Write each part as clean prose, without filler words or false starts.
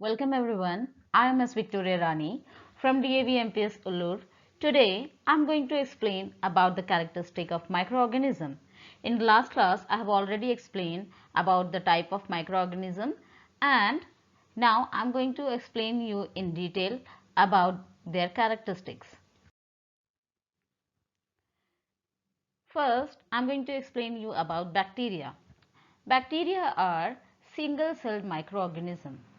Welcome everyone. I am Ms. Victoria Rani from DAV MPS Ulur. Today I am going to explain about the characteristic of microorganism. In the last class I have already explained about the type of microorganism, and now I am going to explain you in detail about their characteristics. First I am going to explain you about bacteria. Bacteria are single-celled microorganisms.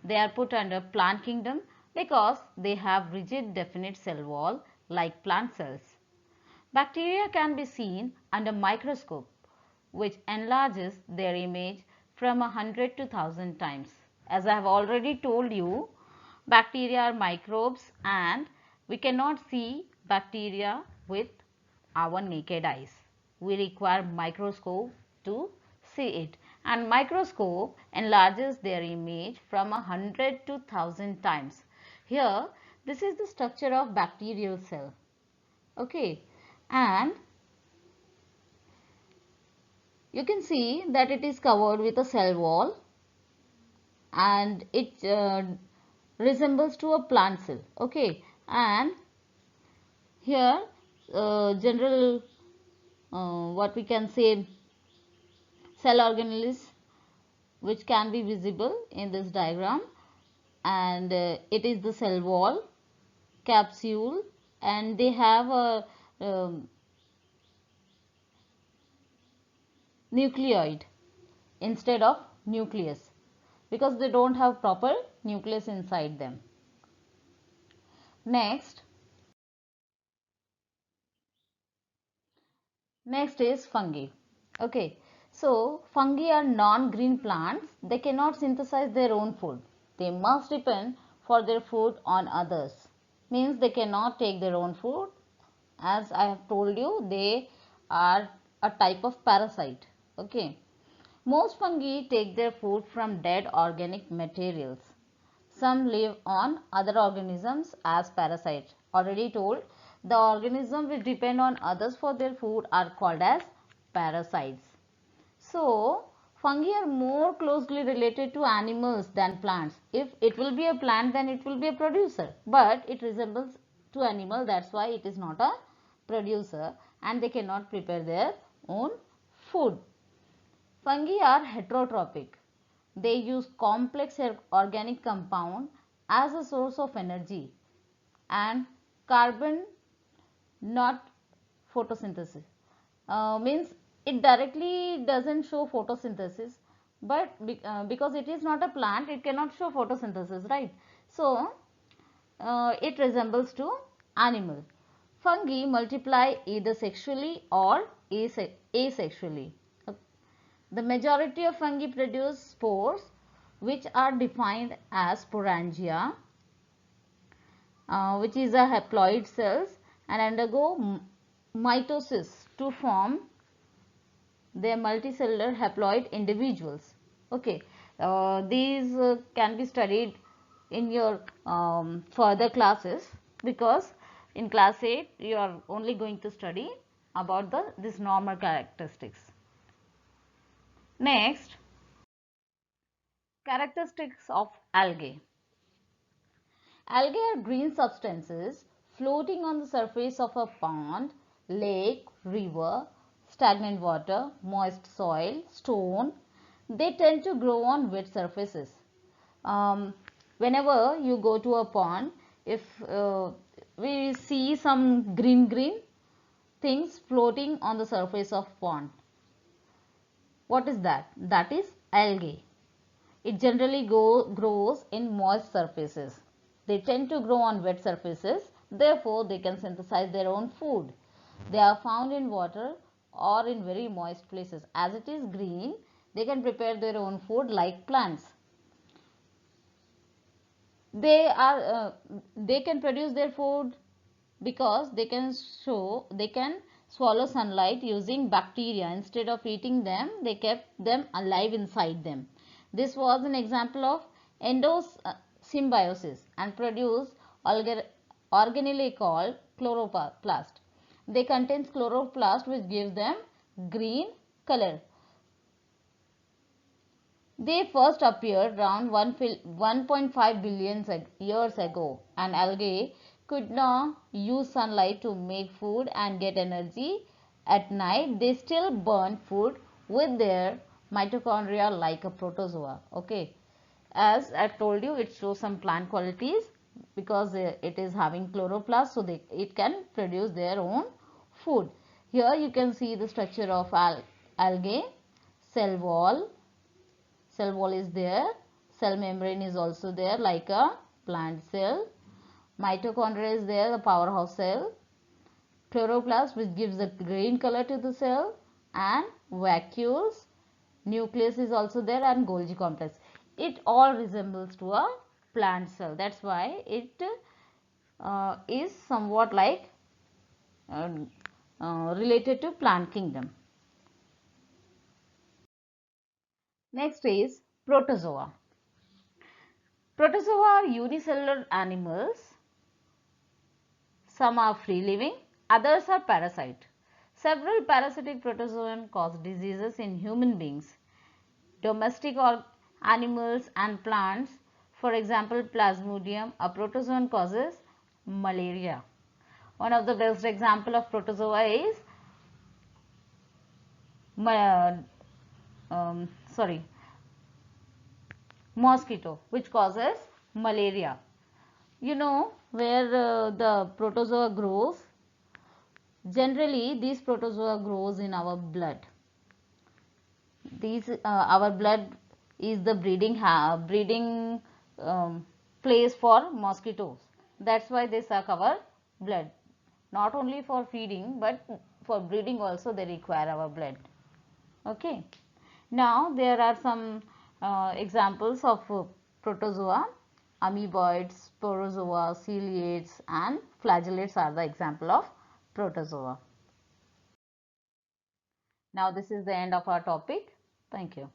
They are put under plant kingdom because they have rigid definite cell wall like plant cells. Bacteria can be seen under microscope, which enlarges their image from 100 to 1000 times. As I have already told you, bacteria are microbes and we cannot see bacteria with our naked eyes. We require microscope to see it, and microscope enlarges their image from 100 to 1000 times. Here this is the structure of bacterial cell. Okay, and you can see that it is covered with a cell wall and it resembles to a plant cell. Okay, and here general what we can say cell organelles which can be visible in this diagram, and it is the cell wall, capsule, and they have a nucleoid instead of nucleus because they don't have proper nucleus inside them. Next is fungi. Okay, so fungi are non-green plants. They cannot synthesize their own food. They must depend for their food on others. Means they cannot take their own food. As I have told you, they are a type of parasite. Okay, most fungi take their food from dead organic materials. Some live on other organisms as parasites. Already told, the organisms which depend on others for their food are called as parasites. So, fungi are more closely related to animals than plants. If it will be a plant, then it will be a producer. But it resembles to animal, that's why it is not a producer, and they cannot prepare their own food. Fungi are heterotrophic. They use complex organic compound as a source of energy and carbon, not photosynthesis. Means it directly doesn't show photosynthesis, but because it is not a plant, it cannot show photosynthesis, right? So it resembles to animal. Fungi multiply either sexually or asexually. The majority of fungi produce spores, which are defined as sporangia, which is a haploid cells, and undergo mitosis to form their multicellular haploid individuals. Okay, these can be studied in your further classes, because in class 8 you are only going to study about this normal characteristics. Next, characteristics of algae. Algae are green substances floating on the surface of a pond, lake, river, stagnant water, moist soil, stone. They tend to grow on wet surfaces. Whenever you go to a pond, if we see some green things floating on the surface of pond, what is that? That is algae. It generally grows in moist surfaces. They tend to grow on wet surfaces, therefore they can synthesize their own food. They are found in water or in very moist places. As it is green, they can prepare their own food like plants. They can produce their food because they can swallow sunlight using bacteria. Instead of eating them, they kept them alive inside them. This was an example of endosymbiosis and produce organelle called chloroplast. They contain chloroplast which gives them green color. They first appeared around 1.5 billion years ago, and algae could not use sunlight to make food and get energy. At night, they still burn food with their mitochondria like a protozoa. Okay, as I told you, it shows some plant qualities because it is having chloroplast, so it can produce their own food. Here you can see the structure of algae. Cell wall, is there, cell membrane is also there like a plant cell, mitochondria is there, the powerhouse cell, chloroplast which gives the green color to the cell, and vacuoles, nucleus is also there, and Golgi complex. It all resembles to a plant cell. That's why it is somewhat like related to plant kingdom. Next is protozoa. Protozoa are unicellular animals. Some are free living, others are parasite. Several parasitic protozoan cause diseases in human beings, domestic animals and plants. For example, Plasmodium, a protozoan, causes malaria. One of the best example of protozoa is mosquito, which causes malaria. You know where the protozoa grows? Generally, these protozoa grows in our blood. Our blood is the breeding place for mosquitoes. That's why they suck our blood. Not only for feeding, but for breeding also they require our blood. Okay. Now there are some examples of protozoa. Amoeboids, sporozoa, ciliates, and flagellates are the example of protozoa. Now this is the end of our topic. Thank you.